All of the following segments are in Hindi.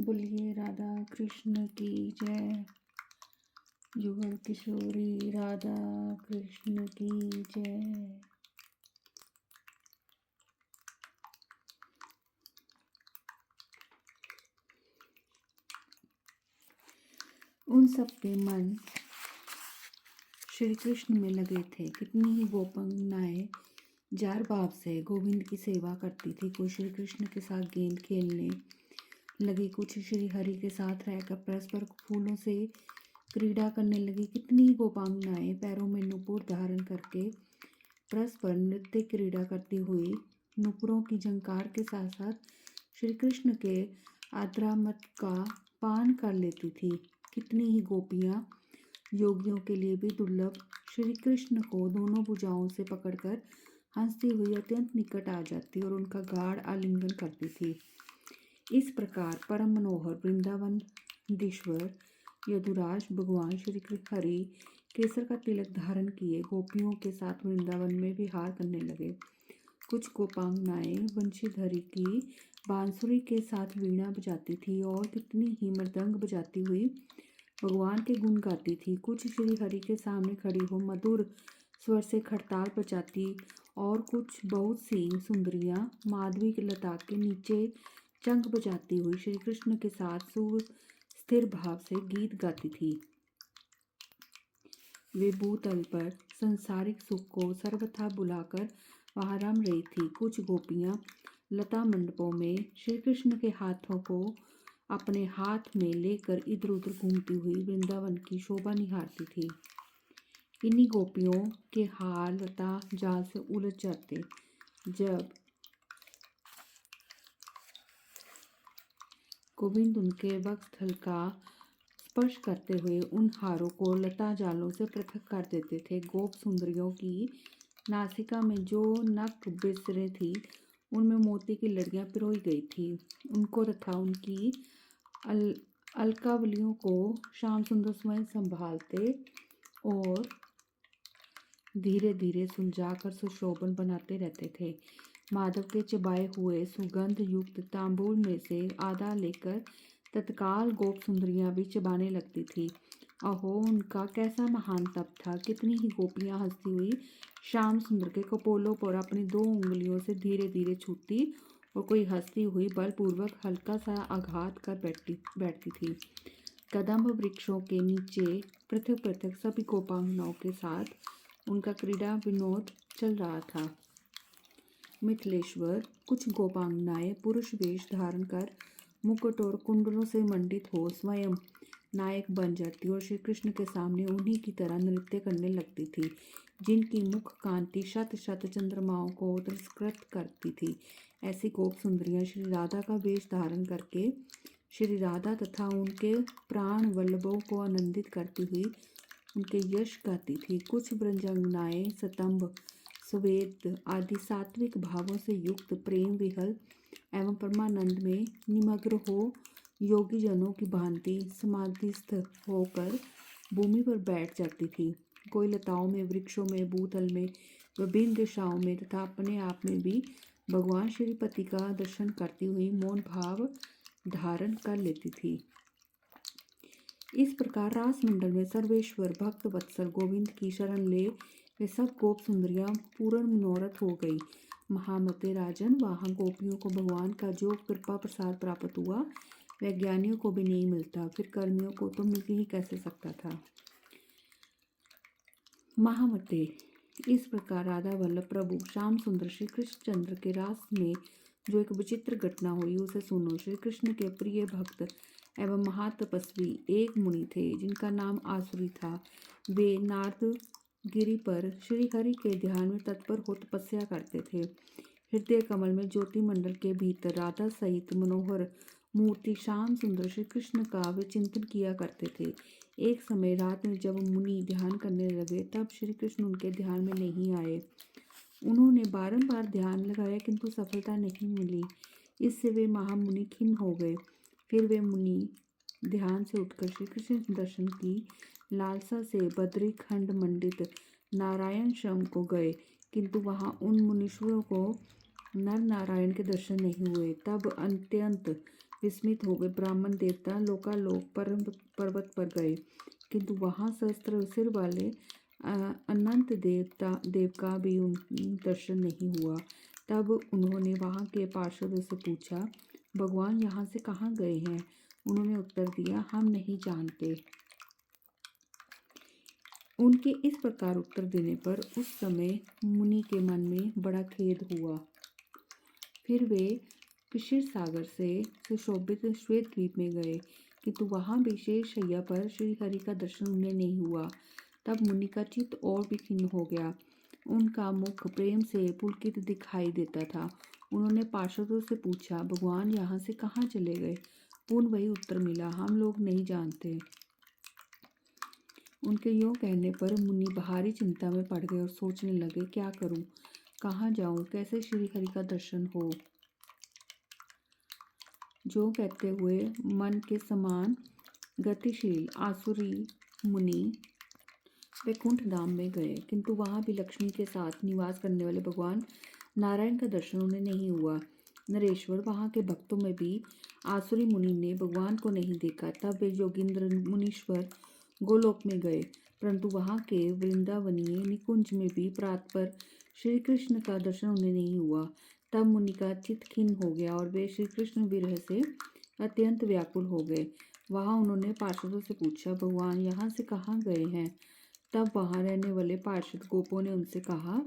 बोलिए राधा कृष्ण की जय। युगल किशोरी राधा कृष्ण की जय। उन सब के मन श्री कृष्ण में लगे थे। कितनी ही गोपंगनाएं जार भाव से गोविंद की सेवा करती थी। कोई श्री कृष्ण के साथ गेंद खेलने लगी, कुछ श्री हरि के साथ रहकर परस्पर फूलों से क्रीड़ा करने लगी। कितनी ही गोपांगनाएं पैरों में नुपुर धारण करके परस्पर नृत्य क्रीड़ा करती हुई नुपुरों की झंकार के साथ साथ श्री कृष्ण के आद्रामत का पान कर लेती थी। कितनी ही गोपियां योगियों के लिए भी दुर्लभ श्री कृष्ण को दोनों भुजाओं से पकड़कर हंसती हुई अत्यंत निकट आ जाती और उनका गाढ़ आलिंगन करती थी। इस प्रकार परम मनोहर वृंदावन दीश्वर यदुराज भगवान श्री हरि केसर का तिलक धारण किए गोपियों के साथ वृंदावन में विहार करने लगे। कुछ गोपांगनाएं वंशीधरी की बांसुरी के साथ वीणा बजाती थी और कितनी ही मृदंग बजाती हुई भगवान के गुण गाती थी। कुछ श्री हरि के सामने खड़ी हो मधुर स्वर से खड़ताल बजाती और कुछ बहुत सी सुंदरियां माधवी लता के नीचे चंग बजाती हुई श्री कृष्ण के साथ सुर स्थिर भाव से गीत गाती थी। वे भूतल पर संसारिक सुख को सर्वथा बुलाकर वहां रम रही थी। कुछ गोपियां लता मंडपों में श्री कृष्ण के हाथों को अपने हाथ में लेकर इधर उधर घूमती हुई वृंदावन की शोभा निहारती थी। इन्हीं गोपियों के हार लता जाल से उलझ जाते। जब गोविंद उनके वक्षस्थल का स्पर्श करते हुए उन हारों को लता जालों से पृथक कर देते थे। गोप सुंदरियों की नासिका में जो नक बिसरे थी उनमें मोती की लड़ियां पिरोई गई थी। उनको तथा उनकी अलकावलियों को श्याम सुंदर स्वयं संभालते और धीरे धीरे सुलझाकर सुशोभन बनाते रहते थे। माधव के चबाए हुए सुगंध युक्त तांबूल में से आधा लेकर तत्काल गोप सुंदरियां भी चबाने लगती थी। अहो, उनका कैसा महान तप था। कितनी ही गोपियां हंसती हुई श्याम सुंदर के कपोलों पर अपनी 2 उंगलियों से धीरे धीरे छूती और कोई हंसती हुई बलपूर्वक हल्का सा आघात कर बैठती थी। कदम्ब वृक्षों के नीचे पृथक पृथक सभी गोपांगनाओं के साथ उनका क्रीड़ा विनोद चल रहा था। मिथिलेश्वर कुछ गोपांगनाएं पुरुष वेश धारण कर मुकुट और कुंडलों से मंडित हो स्वयं नायक बन जाती और श्री कृष्ण के सामने उन्हीं की तरह नृत्य करने लगती थी, जिनकी मुख कांति शत शत चंद्रमाओं को तिरस्कृत करती थी। ऐसी गोप सुंदरियां श्री राधा का वेश धारण करके श्री राधा तथा उनके प्राण वल्लभों को आनंदित करती हुई उनके यश गाती थी। कुछ ब्रजांगनाएं स्तंभ स्वेद आदि सात्विक भावों से युक्त प्रेम विहल एवं परमानंद में निमग्न हो योगी जनों की भांति समाधिस्थ होकर भूमि पर बैठ जाती थी। कोई लताओं में, वृक्षों में, भूतल में, विभिन्न दिशाओं में तथा अपने आप में भी भगवान श्रीपति का दर्शन करती हुई मौन भाव धारण कर लेती थी। इस प्रकार रास मंडल में सर्वेश्वर भक्त वत्सल गोविंद की शरण ले वे सब गोप सुंदरियां पूर्ण मनोरथ हो गई। महामते राजन, वहां गोपियों को भगवान का जो कृपा प्रसाद प्राप्त हुआ वह ज्ञानियों को भी नहीं मिलता, फिर कर्मियों को तो मिल ही कैसे सकता था। महामते, इस प्रकार राधा वल्लभ प्रभु श्याम सुंदर श्री कृष्ण चंद्र के रास में जो एक विचित्र घटना हुई उसे सुनो। श्री कृष्ण के प्रिय भक्त एवं महातपस्वी एक मुनि थे जिनका नाम आसुरी था। वे नारद गिरी पर श्री हरि के ध्यान में तत्पर हो तपस्या करते थे। हृदय कमल में ज्योति मंडल के भीतर राधा सहित मनोहर मूर्ति श्याम सुंदर श्री कृष्ण का वे चिंतन किया करते थे। एक समय रात में जब मुनि ध्यान करने लगे तब श्री कृष्ण उनके ध्यान में नहीं आए। उन्होंने बारंबार ध्यान लगाया किंतु सफलता नहीं मिली। इससे वे महामुनि खिन्न हो गए। फिर वे मुनि ध्यान से उठकर श्री कृष्ण दर्शन की लालसा से बद्री खंड मंडित नारायण श्रम को गए, किंतु वहां उन मुनीश्वरों को नर नारायण के दर्शन नहीं हुए। तब अत्यंत विस्मित हो गए। ब्राह्मण देवता लोकालोक पर्वत पर गए, किंतु वहां सहस्त्र सिर वाले अनंत देव का भी दर्शन नहीं हुआ। तब उन्होंने वहां के पार्षदों से पूछा, भगवान यहाँ से कहाँ गए हैं? उन्होंने उत्तर दिया, हम नहीं जानते। उनके इस प्रकार उत्तर देने पर उस समय मुनि के मन में बड़ा खेद हुआ। फिर वे क्षीर सागर से सुशोभित श्वेत द्वीप में गए, किंतु वहां विशेष शैया पर श्री हरि का दर्शन उन्हें नहीं हुआ। तब मुनि का चित्त और भी खिन्न हो गया। उनका मुख प्रेम से पुलकित दिखाई देता था। उन्होंने पार्षदों से पूछा, भगवान यहाँ से कहाँ चले गए? पूर्ण वही उत्तर मिला, हम लोग नहीं जानते। उनके यूँ कहने पर मुनि भारी चिंता में पड़ गए और सोचने लगे, क्या करूं, कहाँ जाऊं, कैसे श्री हरि का दर्शन हो। जो कहते हुए मन के समान गतिशील आसुरी मुनि वैकुंठ धाम में गए, किंतु वहां भी लक्ष्मी के साथ निवास करने वाले भगवान नारायण का दर्शन उन्हें नहीं हुआ। नरेश्वर वहां के भक्तों में भी आसुरी मुनि ने भगवान को नहीं देखा। तब वे योगिंद्र मुनीश्वर गोलोक में गए, परंतु वहां के वृंदावनीय निकुंज में भी प्रात पर श्री कृष्ण का दर्शन उन्हें नहीं हुआ। तब मुनि का चित्त खिन्न हो गया और वे श्री कृष्ण विरह से अत्यंत व्याकुल हो गए। वहां उन्होंने पार्षदों से पूछा, भगवान यहाँ से कहाँ गए हैं? तब वहां रहने वाले पार्षद गोपों ने उनसे कहा,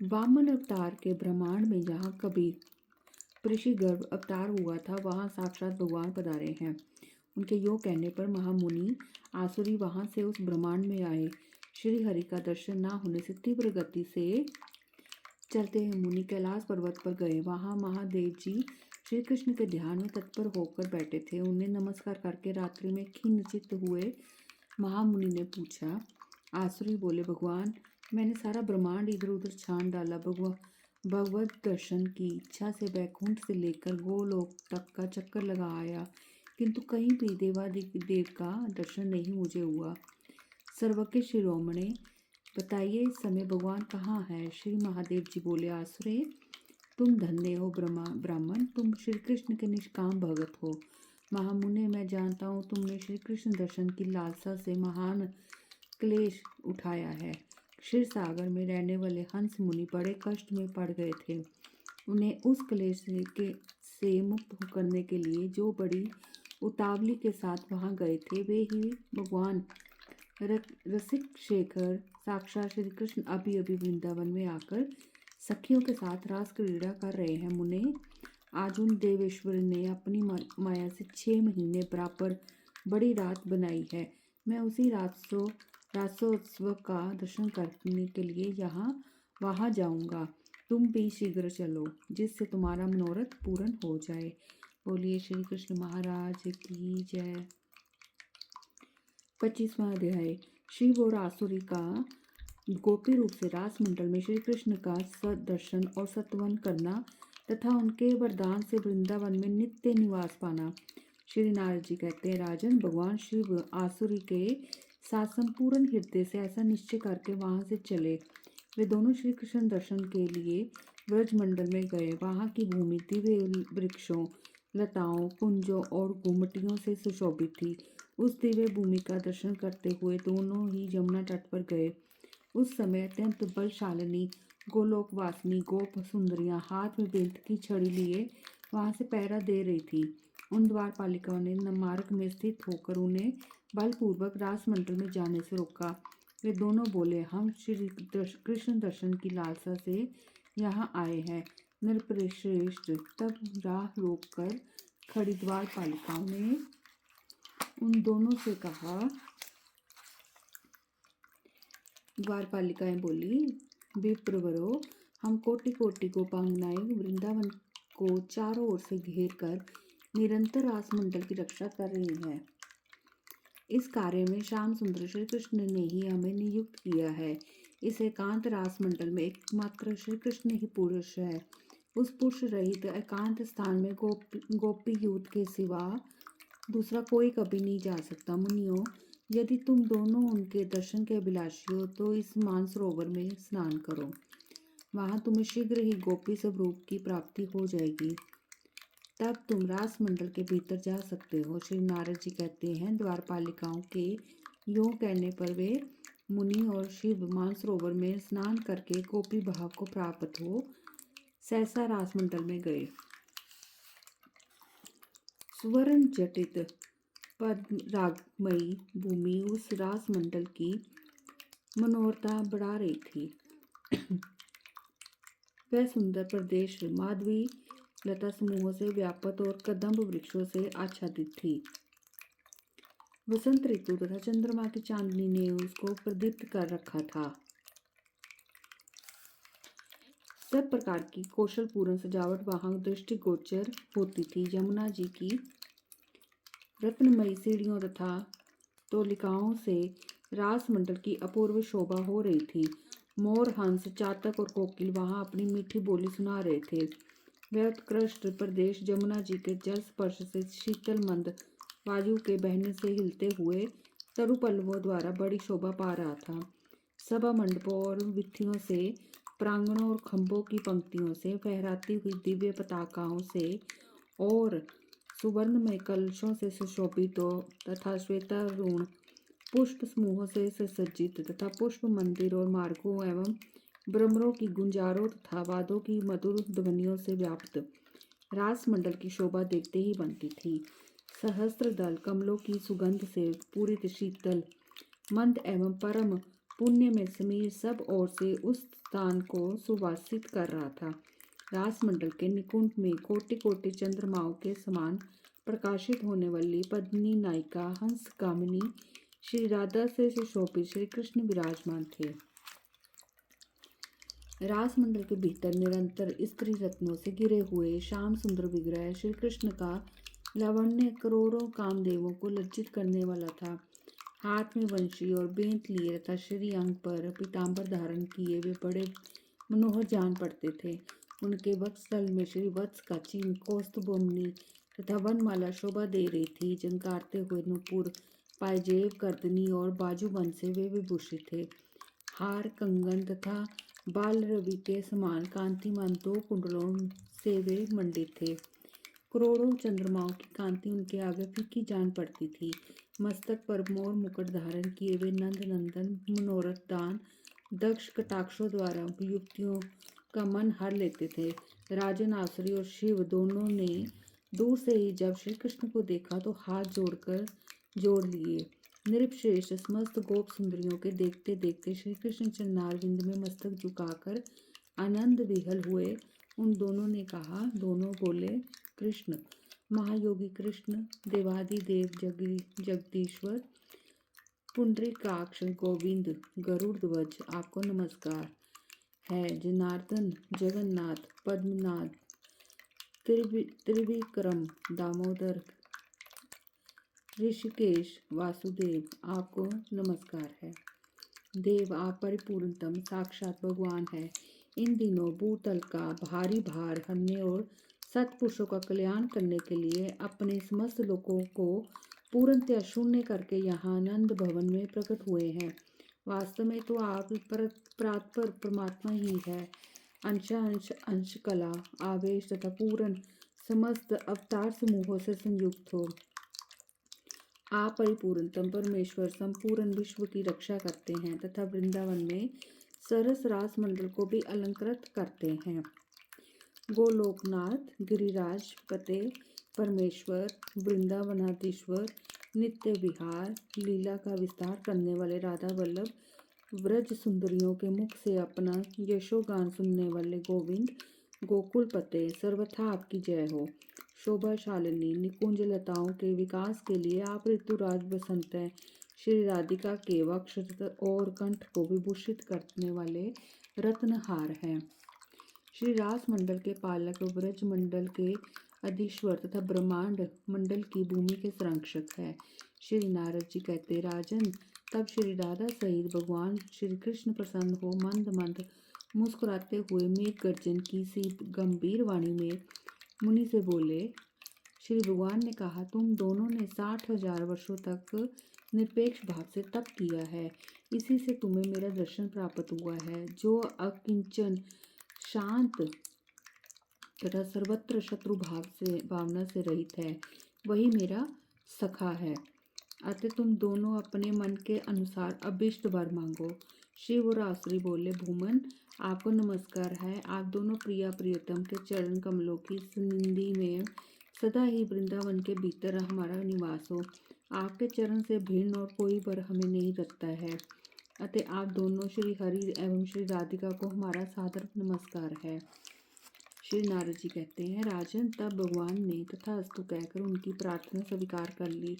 वामन अवतार के ब्रह्मांड में जहाँ कभी ऋषिगर्भ अवतार हुआ था, वहां साक्षात भगवान पधारे हैं। उनके योग कहने पर महामुनि आसुरी वहां से उस ब्रह्मांड में आए। श्री हरि का दर्शन न होने से तीव्र गति से चलते हुए मुनि कैलाश पर्वत पर गए। वहां महादेव जी श्री कृष्ण के ध्यान में तत्पर होकर बैठे थे। उन्हें नमस्कार करके रात्रि में खिन्न चित्त हुए महामुनि ने पूछा, आसुरी बोले, भगवान मैंने सारा ब्रह्मांड इधर उधर छान डाला। भगवत दर्शन की इच्छा से वैकुंठ से लेकर गोलोक तक का चक्कर लगा आया, किंतु कहीं भी देवादिदेव का दर्शन नहीं मुझे हुआ। सर्वज्ञ शिरोमणि, बताइए इस समय भगवान कहाँ है? श्री महादेव जी बोले, आसुरे तुम धन्य हो ब्राह्मण, तुम श्री कृष्ण के निष्काम भगत हो। महामुने, मैं जानता हूँ तुमने श्री कृष्ण दर्शन की लालसा से महान क्लेश उठाया है। क्षीर सागर में रहने वाले हंस मुनि बड़े कष्ट में पड़ गए थे। उन्हें उस क्लेश से मुक्त करने के लिए जो बड़ी उतावली के साथ वहां गए थे, वे ही भगवान रसिक शेखर साक्षात श्री कृष्ण अभी अभी वृंदावन में आकर सखियों के साथ रास क्रीड़ा कर रहे हैं। मुने, आज उन देवेश्वर ने अपनी माया से 6 महीने बराबर बड़ी रात बनाई है। मैं उसी रासोत्सव का दर्शन करने के लिए वहां जाऊंगा। तुम भी शीघ्र चलो, जिससे तुम्हारा मनोरथ पूर्ण हो जाए। बोलिए श्री कृष्ण महाराज की जय। 25वां अध्याय। शिव और आसुरी का गोपी रूप से रास मंडल में श्री कृष्ण का सदर्शन और सत्वन करना तथा उनके वरदान से वृंदावन में नित्य निवास पाना। श्री नारद जी कहते हैं, राजन, भगवान शिव आसुरी के साथ संपूर्ण हृदय से ऐसा निश्चय करके वहां से चले। वे दोनों श्री कृष्ण दर्शन के लिए ब्रज मंडल में गए। वहां की भूमि दिव्य वृक्षों, लताओं, कुंजों और गुमटियों से सुशोभित थी। उस दिव्य भूमि का दर्शन करते हुए दोनों ही यमुना तट पर गए। उस समय अत्यंत बलशालिनी गोलोक वासिनी गोप सुंदरियां हाथ में बेंत की छड़ी लिए वहां से पहरा दे रही थी। उन द्वारपालिकाओं ने मार्ग में स्थित होकर उन्हें बलपूर्वक रास मंडल में जाने से रोका। वे दोनों बोले, हम श्री कृष्ण दर्शन की लालसा से यहाँ आए हैं। नृपश्रेष्ठ, तब राह रोक कर खड़ी द्वारपालिकाओं ने उन दोनों से कहा, द्वारपालिकाएं बोली, विप्रवरो, हम कोटि कोटि गोपांगनाएं वृंदावन को चारों ओर से घेर कर निरंतर रास मंडल की रक्षा कर रही हैं। इस कार्य में श्याम सुंदर श्री कृष्ण ने ही हमें नियुक्त किया है। इस एकांत रास मंडल में एकमात्र श्री कृष्ण ही पुरुष है। उस पुरुष रहित एकांत स्थान में गोपी यूथ के सिवा दूसरा कोई कभी नहीं जा सकता। मुनियों, यदि तुम दोनों उनके दर्शन के अभिलाषी हो तो इस मानसरोवर में स्नान करो। वहां तुम्हें शीघ्र ही गोपी स्वरूप की प्राप्ति हो जाएगी। तब तुम रासमंडल के भीतर जा सकते हो। श्री नारद जी कहते हैं, द्वारपालिकाओं के यूं कहने पर वे मुनि और शिव मानसरोवर में स्नान करके गोपी भाव को प्राप्त हो सहसा रासमंडल में गए। स्वर्ण जटित पद्म रागमयी भूमि उस रासमंडल की मनोहरता बढ़ा रही थी। वह सुंदर प्रदेश माधवी लता समूहों से व्याप्त और कदम्ब वृक्षों से आच्छादित थी। वसंत ऋतु तथा चंद्रमा की चांदनी ने उसको प्रदीप्त कर रखा था। सब प्रकार की कौशलपूर्ण सजावट वहां दृष्टिगोचर होती थी। यमुना जी की रत्नमयी सीढ़ियों तथा तोलिकाओं से रासमंडल की अपूर्व शोभा हो रही थी। मोर, हंस, चातक और कोकिल वहां अपनी मीठी बोली सुना रहे थे। वह उत्कृष्ट प्रदेश यमुना जी के जल स्पर्श से शीतल मंद वायु के बहने से हिलते हुए तरु पल्लवों द्वारा बड़ी शोभा पा रहा था। सभा मंडपों और वीथियों से, प्रांगणों और खंभों की पंक्तियों से, फहराती हुई दिव्य पताकाओं से और सुवर्णमय कलशों से सुशोभित तथा श्वेतारुण पुष्प समूहों से सुसज्जित तथा पुष्प मंदिर और मार्गों एवं भ्रमरों की गुंजारों तथा वादों की मधुर ध्वनियों से व्याप्त रासमंडल की शोभा देखते ही बनती थी। सहस्त्र दल कमलों की सुगंध से पूरित शीतल मंद एवं परम पुण्य में समीर सब ओर से उस स्थान को सुवासित कर रहा था। रासमंडल के निकुंज में कोटि कोटि चंद्रमाओं के समान प्रकाशित होने वाली पद्मिनी नायिका हंस कामिनी श्री राधा से सुशोभित श्री कृष्ण विराजमान थे। रासमंडल के भीतर निरंतर स्त्री रत्नों से घिरे हुए श्याम सुंदर विग्रह श्री कृष्ण का लावण्य करोड़ों कामदेवों को लज्जित करने वाला था। हाथ में वंशी और बेंत लिए तथा श्री अंग पर पीतांबर धारण किए वे बड़े मनोहर जान पड़ते थे। उनके वक्षस्थल में श्री वत्स का चिन्ह, कौस्तुभमणि तथा वनमाला शोभा दे रही थी। झंकारते हुए नूपुर, पायजेब, गर्दनी और बाजूबंद से वे विभूषित थे। हार, कंगन तथा बाल रवि के समान कांतिमान 2 कुंडलों से वे मंडित थे। करोड़ों चंद्रमाओं की कांति उनके आगे फीकी जान पड़ती थी। मस्तक पर मोर मुकुट धारण किए वे नंद नंदन मनोरथ दान दक्ष कटाक्षों द्वारा युवतियों का मन हर लेते थे। राजन, आसुरी और शिव दोनों ने दूर से ही जब श्री कृष्ण को देखा तो हाथ जोड़ लिए। नृपश्रेष्ठ समस्त गोप सुंदरियों के देखते देखते श्री कृष्ण चरणारविंद में मस्तक झुकाकर आनंद विहल हुए। उन दोनों ने कहा, दोनों बोले, कृष्ण, महायोगी कृष्ण, देवादिदेव जगदीश्वर, पुंडरीकाक्ष गोविंद गरुड़ ध्वज, आपको नमस्कार है। जनार्दन, जगन्नाथ, पद्मनाथ, त्रिविक्रम, दामोदर, ऋषिकेश, वासुदेव, आपको नमस्कार है। देव, आप परिपूर्णतम साक्षात भगवान है। इन दिनों भूतल का भारी भार हरने और सत्पुरुषों का कल्याण करने के लिए अपने समस्त लोकों को पूर्णतया शून्य करके यहाँ आनंद भवन में प्रकट हुए हैं। वास्तव में तो आप परात्पर परमात्मा ही है। अंश कला, आवेश तथा पूर्ण समस्त अवतार समूहों से संयुक्त हो। आप परिपूर्णतम परमेश्वर संपूर्ण विश्व की रक्षा करते हैं तथा वृंदावन में सरस रास मंडल को भी अलंकृत करते हैं। गोलोकनाथ, गिरिराज पते, परमेश्वर, वृंदावनाधीश्वर, नित्य विहार, लीला का विस्तार करने वाले राधा वल्लभ, व्रज सुंदरियों के मुख से अपना यशोगान सुनने वाले गोविंद, गोकुल पते, सर्वथा आपकी जय हो। शोभाशालिनी निकुंज लताओं के विकास के लिए आप ऋतुराज बसंत हैं। श्री राधिका के वक्ष और कंठ को विभूषित करने वाले रत्नहार हैं। श्री रास मंडल के पालक, ब्रज मंडल के अधीश्वर तथा ब्रह्मांड मंडल की भूमि के संरक्षक है। श्री नारद जी कहते, राजन, तब श्री राधा सहित भगवान श्री कृष्ण प्रसन्न हो मंद मंद मुस्कुराते हुए मेघ गर्जन की सी गंभीर वाणी में मुनि से बोले। श्री भगवान ने कहा, तुम दोनों ने 60,000 वर्षों तक निरपेक्ष भाव से तप किया है, इसी से तुम्हें मेरा दर्शन प्राप्त हुआ है। जो अकिंचन शांत तथा सर्वत्र शत्रु भावना से रहित है, वही मेरा सखा है। अतः तुम दोनों अपने मन के अनुसार अभीष्ट वर मांगो। शिव और आसुरी बोले, भूमन आपको नमस्कार है। आप दोनों प्रिया प्रियतम के चरण कमलों की निधि में सदा ही वृंदावन के भीतर हमारा निवास हो। आपके चरण से भिन्न और कोई वर हमें नहीं रखता है। अतः आप दोनों श्री हरि एवं श्री राधिका को हमारा सादर नमस्कार है। श्री नारद जी कहते हैं, राजन तब भगवान ने तथास्तु कहकर उनकी प्रार्थना स्वीकार कर ली।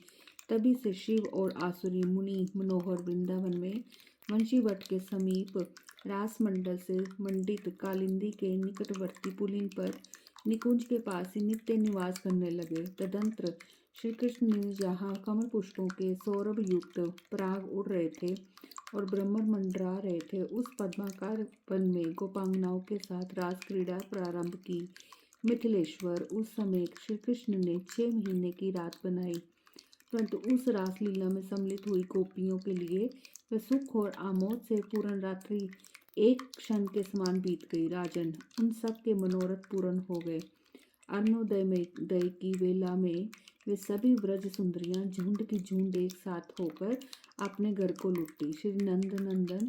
तभी से शिव और आसुरी मुनि मनोहर वृंदावन में वंशीवट के समीप रासमंडल से मंडित कालिंदी के निकटवर्ती पुलिन पर निकुंज के पास ही नित्य निवास करने लगे। तदंतर श्री कृष्ण ने जहाँ कमल पुष्पों के सौरभ युक्त पराग उड़ रहे थे और ब्रह्मण मंडरा रहे थे, उस पद्माकार वन में गोपांगनाओं के साथ रास क्रीड़ा प्रारंभ की। मिथिलेश्वर उस समय श्री कृष्ण ने 6 महीने की रात बनाई, परंतु उस रासलीला में सम्मिलित हुई गोपियों के लिए वह सुख और आमोद से पूर्ण रात्रि एक क्षण के समान बीत गई। राजन, उन सब के मनोरथ पूर्ण हो गए। अरुणोदय की वेला में वे सभी व्रज सुंदरियां झुंड की झुंड एक साथ होकर अपने घर को लुटी। श्री नंद नंदन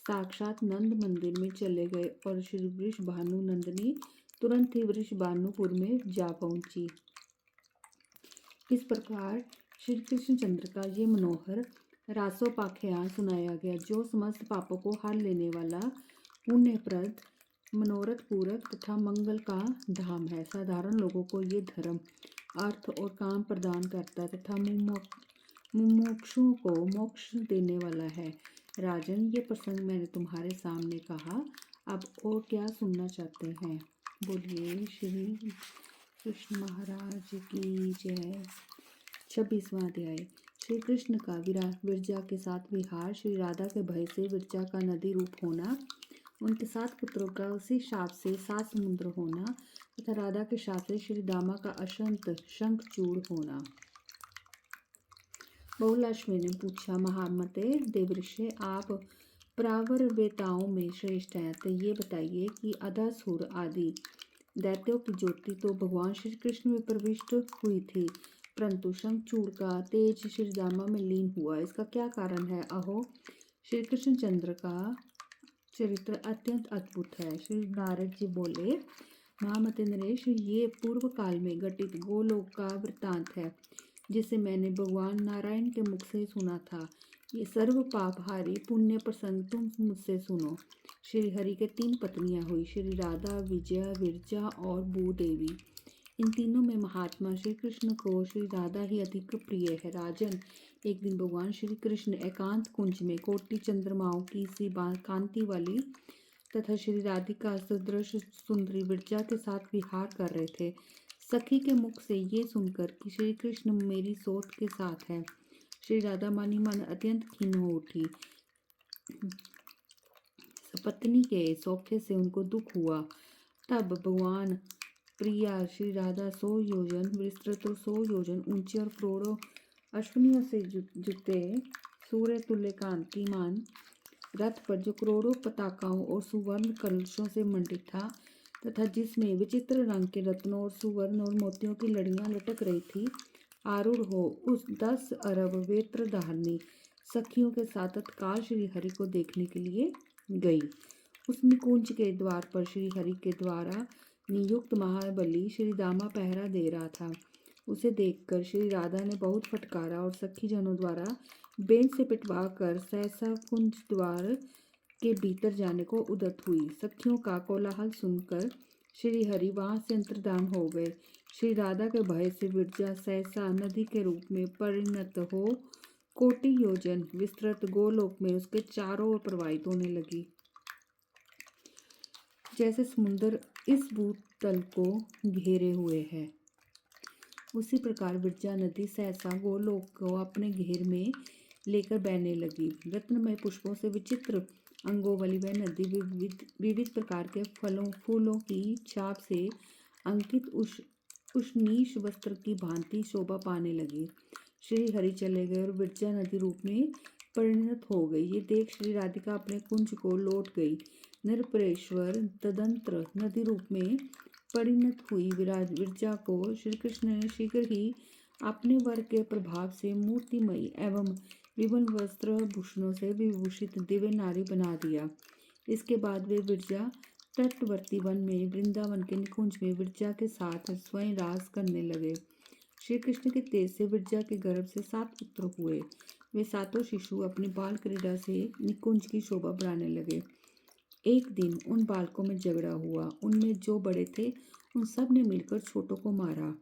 साक्षात नंद मंदिर में चले गए और श्री वृषभानु नंदिनी तुरंत ही वृषभानुपुर में जा पहुंची। इस प्रकार श्री कृष्णचंद्र का ये मनोहर रासोपाख्यान सुनाया गया, जो समस्त पापों को हर लेने वाला पुण्यप्रद मनोरथ पूरक तथा मंगल का धाम है। साधारण लोगों को ये धर्म अर्थ और काम प्रदान करता तथा मुमुक्षुओं को मोक्ष देने वाला है। राजन, ये प्रसंग मैंने तुम्हारे सामने कहा, अब और क्या सुनना चाहते हैं? बोलिए श्री कृष्ण महाराज की जय। 26वां अध्याय। श्री कृष्ण का विरजा के साथ विहार, श्री राधा के भय से विरजा का नदी रूप होना, उनके 7 पुत्रों का उसी शाप से 7 समुद्र होना तथा राधा के शाप से श्री दामा का अशंत शंखचूड़ होना। बहुलाश्वी ने पूछा, महामते देवऋषि, आप प्रावरवेताओं में श्रेष्ठ हैं, तो ये बताइए कि अधासुर आदि दैत्यों की ज्योति तो भगवान श्री कृष्ण में प्रविष्ट हुई थी, परंतु शंखचूड़ का तेज श्री दामा में लीन हुआ। इसका क्या कारण है? अहो, श्री कृष्णचंद्र का चरित्र अत्यंत अद्भुत है। श्री नारद जी बोले, महामते नरेश, ये पूर्व काल में घटित गोलोक का वृत्तांत है, जिसे मैंने भगवान नारायण के मुख से सुना था। ये सर्व पापहारी पुण्य प्रसंग तुम मुझसे सुनो। श्री हरि के 3 पत्नियां हुई, श्री राधा, विजया, विरजा और भूदेवी। इन तीनों में महात्मा श्री कृष्ण को श्री राधा ही अधिक प्रिय है। राजन, एक दिन भगवान श्री कृष्ण एकांत कुंज में कोटि चंद्रमाओं की सी कांति वाली तथा श्री राधिका सदृश सुंदरी विरजा के साथ विहार कर रहे थे। सखी के मुख से ये सुनकर कि श्री कृष्ण मेरी सोत के साथ है, श्री राधा मानी मन अत्यंत खिन्न हो उठी। पत्नी के सौख्य से उनको दुख हुआ। तब भगवान प्रिया श्री राधा 100 योजन विस्तृत और 100 योजन ऊंचे और करोड़ों अश्विनियों से जुटे सूर्य तुल्य कांतिमान रथ पर, जो करोड़ों पताकाओं और सुवर्ण कलशों से मंडित था तथा जिसमें विचित्र रंग के रत्नों और सुवर्ण और मोतियों की लड़ियां लटक रही थी, आरूढ़ हो उस 10 अरब वेत्रधारिणी सखियों के साथ तत्काल श्री हरि को देखने के लिए गई। उस निकुंज के द्वार पर श्री हरि के द्वारा नियुक्त महाबली श्री दामा पहरा दे रहा था। उसे देखकर श्री राधा ने बहुत फटकारा और सखी जनों द्वारा बेंच से पिटवा कर सहसा कुंज द्वार के भीतर जाने को उद्यत हुई। सखियों का कोलाहल सुनकर श्री हरि वहां से अंतर्धान हो गए। श्री राधा के भय से विरजा सहसा नदी के रूप में परिणत हो कोटि योजन विस्तृत गोलोक में उसके चारों ओर प्रवाहित होने लगी, जैसे समुद्र इस भूतल को घेरे हुए है। उसी प्रकार विरजा नदी सहसा गोलोक को अपने घेर में लेकर बहने लगी। रत्नमय पुष्पों से विचित्र अंगों वाली वह नदी विविध प्रकार के फूलों की छाप से अंकित उष्णीश वस्त्र की भांति शोभा पाने लगी। श्री हरि चले गए और विरजा नदी रूप में परिणत हो गई। ये देख श्री राधिका अपने कुंज को लौट गई। निरपरेश्वर तदंतर नदी रूप में परिणत हुई विरजा को श्री कृष्ण ने शीघ्र ही अपने वर के प्रभाव से मूर्तिमयी एवं विमल वस्त्र भूषणों से विभूषित दिव्य नारी बना दिया। इसके बाद वे विरजा तटवर्ती वन में वृंदावन के निकुंज में विरजा के साथ स्वयं रास करने लगे। श्री कृष्ण के तेज से विरजा के गर्भ से 7 पुत्र हुए। वे सातों शिशु अपनी बाल क्रीड़ा से निकुंज की शोभा बढ़ाने लगे। एक दिन उन बालकों में झगड़ा हुआ। उनमें जो बड़े थे उन सब ने मिलकर छोटों को मारा।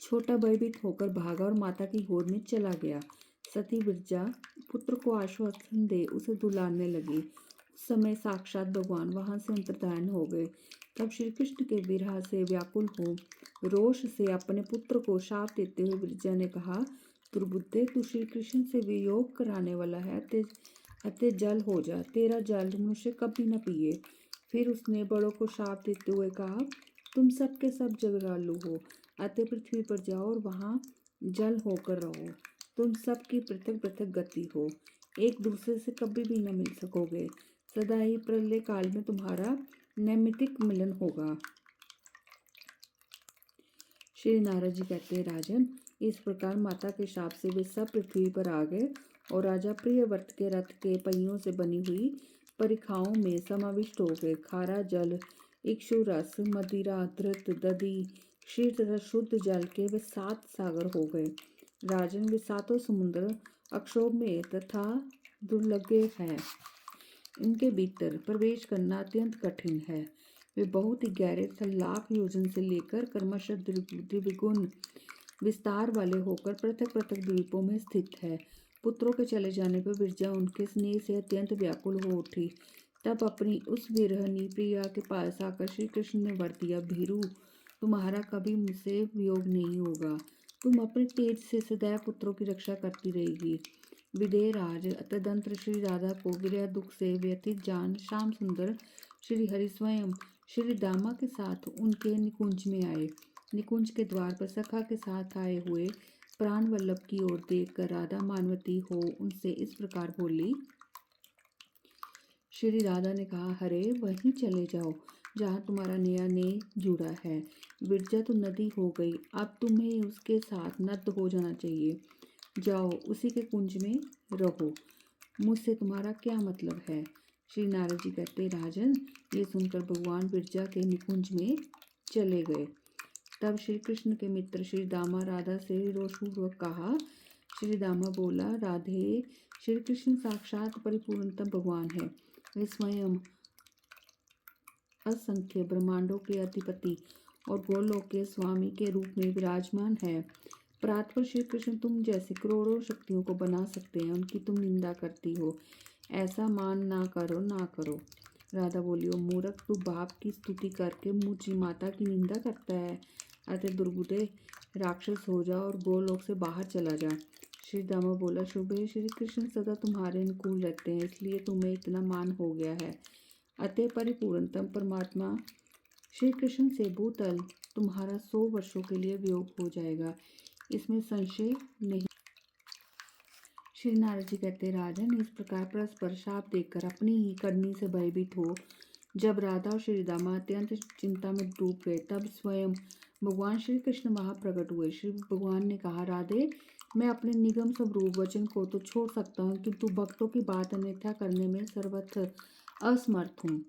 छोटा भयभीत होकर भागा और माता की गोद में चला गया। सती विरजा पुत्र को आश्वासन दे उसे दुलारने लगी। उस समय साक्षात भगवान वहां से अंतर्धान हो गए। तब श्री कृष्ण के विरह से व्याकुल हो रोष से अपने पुत्र को शाप देते हुए विरजा ने कहा, दुर्बुद्धे, तू श्री कृष्ण से वियोग कराने वाला है, अतः जल हो जा, तेरा जल मनुष्य कभी न पिए। फिर उसने बड़ों को शाप देते हुए कहा, तुम सब के सब जगरालू हो, अतः पृथ्वी पर जाओ और वहाँ जल होकर रहो। तुम सब की पृथक पृथक गति हो, एक दूसरे से कभी भी न मिल सकोगे। सदा ही प्रलय काल में तुम्हारा नैमित्तिक मिलन होगा। श्री नारद जी कहते हैं, राजन, इस प्रकार माता के शाप से वे सब पृथ्वी पर आ गए और राजा प्रियव्रत के रथ के पहियों से बनी हुई परिखाओं में समाविष्ट हो गए। खारा जल, इक्षु रस, मदिरा, धृत, दधि, क्षीर तथा शुद्ध जल के वे 7 सागर हो गए। राजन, वे सातों समुद्र अक्षोभ्य तथा दुर्लभ हैं। इनके भीतर प्रवेश करना अत्यंत कठिन है। वे बहुत ही गहरे तथा लाख योजन से लेकर क्रमशः द्विगुण विस्तार वाले होकर पृथक पृथक द्वीपों में स्थित है। पुत्रों के चले जाने पर विरजा उनके स्नेह से अत्यंत व्याकुल हो उठी। तब अपनी उस विरहनी प्रिया के पास आकर श्री कृष्ण ने वर दिया, भीरू, तुम्हारा कभी मुझसे वियोग नहीं होगा। तुम अपने तेज से सदैव पुत्रों की रक्षा करती रहेगी। विदेहराज तदंतर श्री राधा को विरह दुख से व्यथित जान श्याम सुंदर श्री हरि स्वयं श्री दामा के साथ उनके निकुंज में आए। निकुंज के द्वार पर सखा के साथ आए हुए प्राण वल्लभ की ओर देखकर राधा मानवती हो उनसे इस प्रकार बोली। श्री राधा ने कहा, हरे, वहीं चले जाओ जहाँ तुम्हारा नया नेह जुड़ा है। विरजा तो नदी हो गई, अब तुम्हें उसके साथ नद हो जाना चाहिए। जाओ, उसी के कुंज में रहो। मुझसे तुम्हारा क्या मतलब है? श्री नारद जी कहते, राजन, ये सुनकर भगवान विरजा के निकुंज में चले गए। तब श्री कृष्ण के मित्र श्री दामा राधा से रोषपूर्वक कहा। श्री दामा बोला, राधे, श्री कृष्ण साक्षात परिपूर्णतम भगवान है। वे स्वयं असंख्य ब्रह्मांडों के अधिपति और गोलोक के स्वामी के रूप में विराजमान है। प्रातः श्री कृष्ण तुम जैसे करोड़ों शक्तियों को बना सकते हैं, उनकी तुम निंदा करती हो। ऐसा मान ना करो, ना करो। राधा बोली, ओ मूर्ख, तू बाप की स्तुति करके मुझी माता की निंदा करता है। अतः दुर्बुद्धे, राक्षस हो जा और गोलोक से बाहर चला जा। श्री दामा बोला, शुभ है, श्री कृष्ण सदा तुम्हारे अनुकूल रहते हैं, इसलिए तुम्हें इतना मान हो गया है। अतः परिपूर्णतम परमात्मा श्री कृष्ण से भूतल तुम्हारा 100 वर्षों के लिए वियोग हो जाएगा, इसमें संशय नहीं। श्री नारद जी कहते, राजन, इस प्रकार परस्पर शाप देकर अपनी ही करनी से भयभीत हो जब राधा और श्री दामा अत्यंत चिंता में डूब गए, तब स्वयं भगवान श्री कृष्ण वहां प्रकट हुए। श्री भगवान ने कहा, राधे, मैं अपने निगम स्वरूप वचन को तो छोड़ सकता हूँ, किंतु भक्तों की बात अन्यथा करने में सर्वत्र असमर्थ हूँ।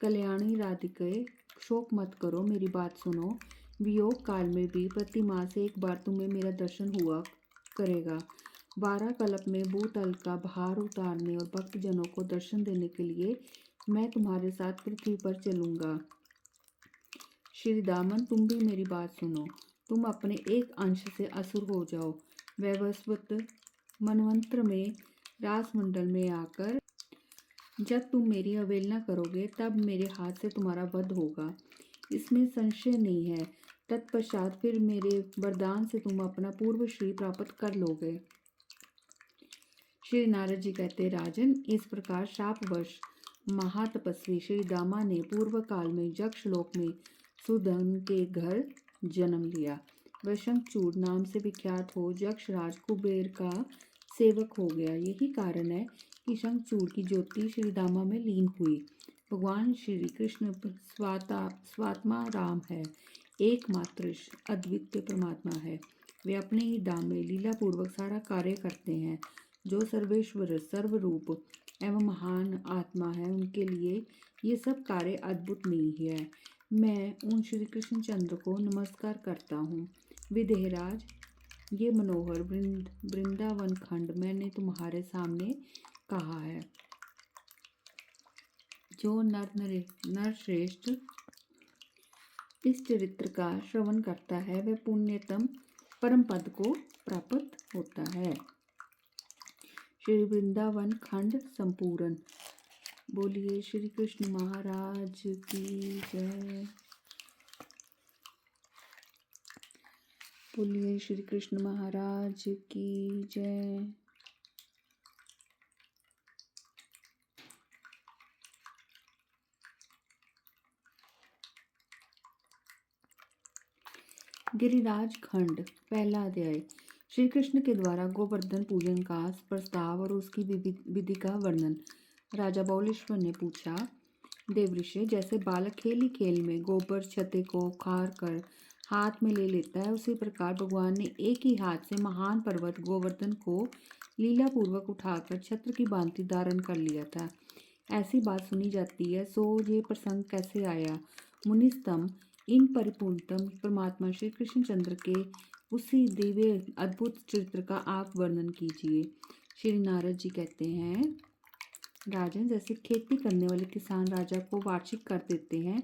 कल्याणी राधिके, शोक मत करो, मेरी बात सुनो। वियोग काल में भी प्रति माह से एक बार तुम्हें मेरा दर्शन हुआ करेगा। 12 कल्प में भूतल का भार उतारने और भक्तजनों को दर्शन देने के लिए मैं तुम्हारे साथ पृथ्वी पर चलूंगा। श्री दामन, तुम भी मेरी बात सुनो। तुम अपने एक अंश से असुर हो जाओ। वैवस्वत मनवंत्र में रासमंडल में आकर जब तुम मेरी अवहेलना करोगे, तब मेरे हाथ से तुम्हारा वध होगा, इसमें संशय नहीं है। तत्पश्चात फिर मेरे वरदान से तुम अपना पूर्व श्री प्राप्त कर लोगे। श्री नारद जी कहते, राजन, इस प्रकार शापवश महातपस्वी श्री दामा ने पूर्व काल में यक्ष लोक में सुदन के घर जन्म लिया। वह शंखचूड़ नाम से विख्यात हो यक्ष राज कुबेर का सेवक हो गया। यही कारण है कि शंखचूड़ की ज्योति श्री दामा में लीन हुई। भगवान श्री कृष्ण स्वात्मा राम है, एकमात्र अद्वितीय परमात्मा है। वे अपने ही धाम में लीला पूर्वक सारा कार्य करते हैं। जो सर्वेश्वर सर्वरूप एवं महान आत्मा है, उनके लिए ये सब कार्य अद्भुत नहीं है। मैं उन श्री कृष्ण चंद्र को नमस्कार करता हूँ। विदेहराज, ये मनोहर वृंदावन खंड मैंने तुम्हारे सामने कहा है। जो नर श्रेष्ठ इस चरित्र का श्रवण करता है, वह पुण्यतम परम पद को प्राप्त होता है। श्री वृंदावन खंड संपूर्ण। बोलिए श्री कृष्ण महाराज की जय। बोलिए श्री कृष्ण महाराज की जय। गिरिराज खंड पहला अध्याय। श्री कृष्ण के द्वारा गोवर्धन पूजन का प्रस्ताव और उसकी विधि का वर्णन। राजा बौलेश्वर ने पूछा, देवऋषि, जैसे बालक खेल ही खेल में गोबर छते को खार कर हाथ में ले लेता है, उसी प्रकार भगवान ने एक ही हाथ से महान पर्वत गोवर्धन को लीला पूर्वक उठाकर छत्र की भांति धारण कर लिया था। ऐसी बात सुनी जाती है, सो ये प्रसंग कैसे आया? मुनिस्तम, इन परिपूर्णतम परमात्मा श्री कृष्ण चंद्र के उसी दिव्य अद्भुत चरित्र का आप वर्णन कीजिए। श्री नारद जी कहते हैं, राजन, जैसे खेती करने वाले किसान राजा को वार्षिक कर देते हैं,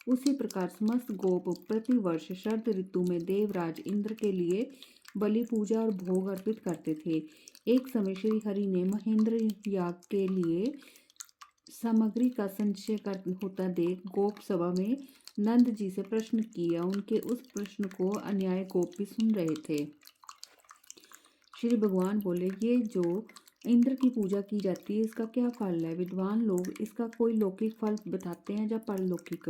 उसी प्रकार समस्त गोप प्रतिवर्ष शरद ऋतु में देवराज इंद्र के लिए बलि पूजा और भोग अर्पित करते थे। एक समय श्री हरि ने महेंद्र याग के लिए सामग्री का संचय होता देख गोप सभा में नंद जी से प्रश्न किया। उनके उस प्रश्न को अन्याय गोप भी सुन रहे थे। श्री भगवान बोले, ये जो इंद्र की पूजा की जाती है, इसका क्या फल है? विद्वान लोग इसका कोई लौकिक फल बताते हैं या परलौकिक?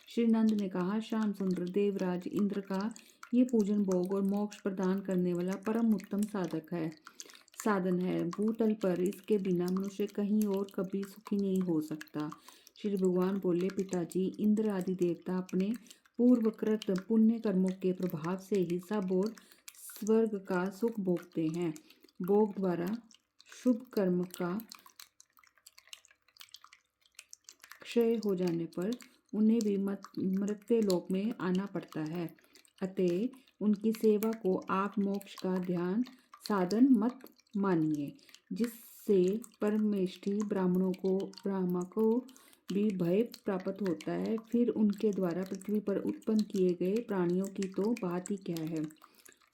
श्री नंद ने कहा, श्याम सुंदर देवराज इंद्र का ये पूजन भोग और मोक्ष प्रदान करने वाला परम उत्तम साधन है। भूतल पर इसके बिना मनुष्य कहीं और कभी सुखी नहीं हो सकता। श्री भगवान बोले, पिताजी, इंद्र आदि देवता अपने पूर्वकृत पुण्य कर्मों के प्रभाव से ही सब और स्वर्ग का सुख भोगते हैं। भोग द्वारा शुभ कर्म का क्षय हो जाने पर उन्हें भी मृत्यु लोक में आना पड़ता है। अतः उनकी सेवा को आप मोक्ष का ध्यान साधन मत मानिए, जिससे परमेष्ठी ब्राह्मणों को भी भय प्राप्त होता है। फिर उनके द्वारा पृथ्वी पर उत्पन्न किए गए प्राणियों की तो बात ही क्या है।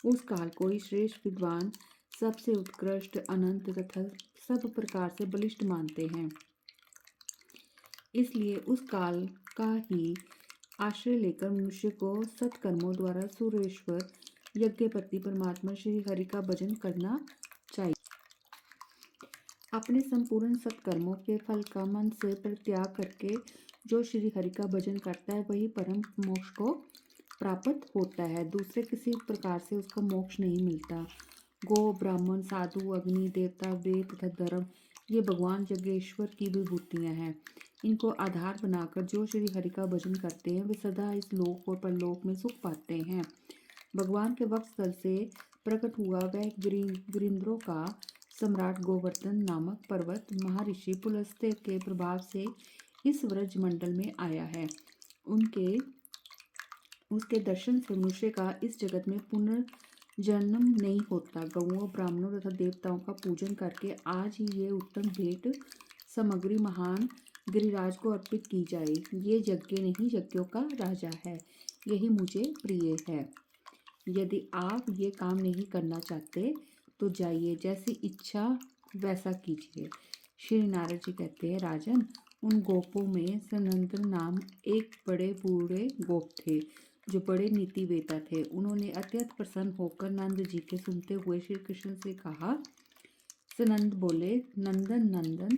उस काल को ही श्रेष्ठ विद्वान सबसे उत्कृष्ट, अनंत तथा सब प्रकार से बलिष्ठ मानते हैं। इसलिए उस काल का ही आश्रय लेकर मनुष्य को सत्कर्मों द्वारा सुरेश्वर यज्ञपति परमात्मा श्री हरि का भजन करना चाहिए। अपने संपूर्ण सत्कर्मों के फल का मन से परित्याग करके जो श्री हरि का भजन करता है, वही परम मोक्ष को प्राप्त होता है। दूसरे किसी प्रकार से उसका मोक्ष नहीं मिलता। गो, ब्राह्मण, साधु, अग्नि, देवता, वेद तथा धर्म, ये भगवान जगेश्वर की विभूतियाँ हैं। इनको आधार बनाकर जो श्री हरि का भजन करते हैं, वे सदा इस लोक और परलोक में सुख पाते हैं। भगवान के वक्षस्थल से प्रकट हुआ वह गिरिंद्रों का सम्राट गोवर्धन नामक पर्वत महर्षि पुलस्त्य के प्रभाव से इस व्रज मंडल में आया है। उसके दर्शन से मनुष्य का इस जगत में पुनर्जन्म नहीं होता। गौओं, ब्राह्मणों तथा देवताओं का पूजन करके आज ही ये उत्तम भेंट सामग्री महान गिरिराज को अर्पित की जाए। ये यज्ञ नहीं, यज्ञों का राजा है, यही मुझे प्रिय है। यदि आप ये काम नहीं करना चाहते तो जाइए, जैसी इच्छा वैसा कीजिए। श्री नारद जी कहते हैं, राजन, उन गोपों में सनंदन नाम एक बड़े बूढ़े गोप थे, जो बड़े नीति वेता थे। उन्होंने अत्यंत प्रसन्न होकर नंद जी के सुनते हुए श्री कृष्ण से कहा। सनंद बोले, नंदन,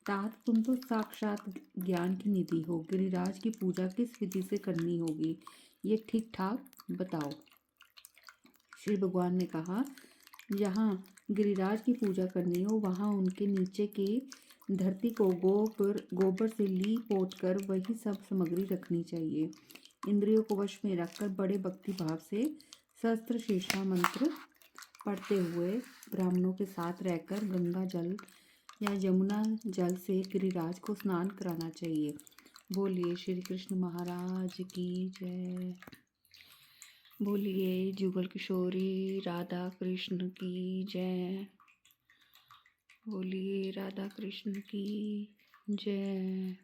तात, तुम तो साक्षात ज्ञान की निधि हो। गिरिराज की पूजा किस विधि से करनी होगी, ये ठीक ठाक बताओ। श्री भगवान ने कहा, जहाँ गिरिराज की पूजा करनी हो, वहाँ उनके नीचे के धरती को गोबर से लीप पोत कर वही सब सामग्री रखनी चाहिए। इंद्रियों को वश में रखकर बड़े भक्ति भाव से सहस्त्र शीर्षा मंत्र पढ़ते हुए ब्राह्मणों के साथ रहकर गंगा जल या यमुना जल से गिरिराज को स्नान कराना चाहिए। बोलिए श्री कृष्ण महाराज की जय। बोलिए जुगल किशोरी राधा कृष्ण की जय। बोलिए राधा कृष्ण की जय।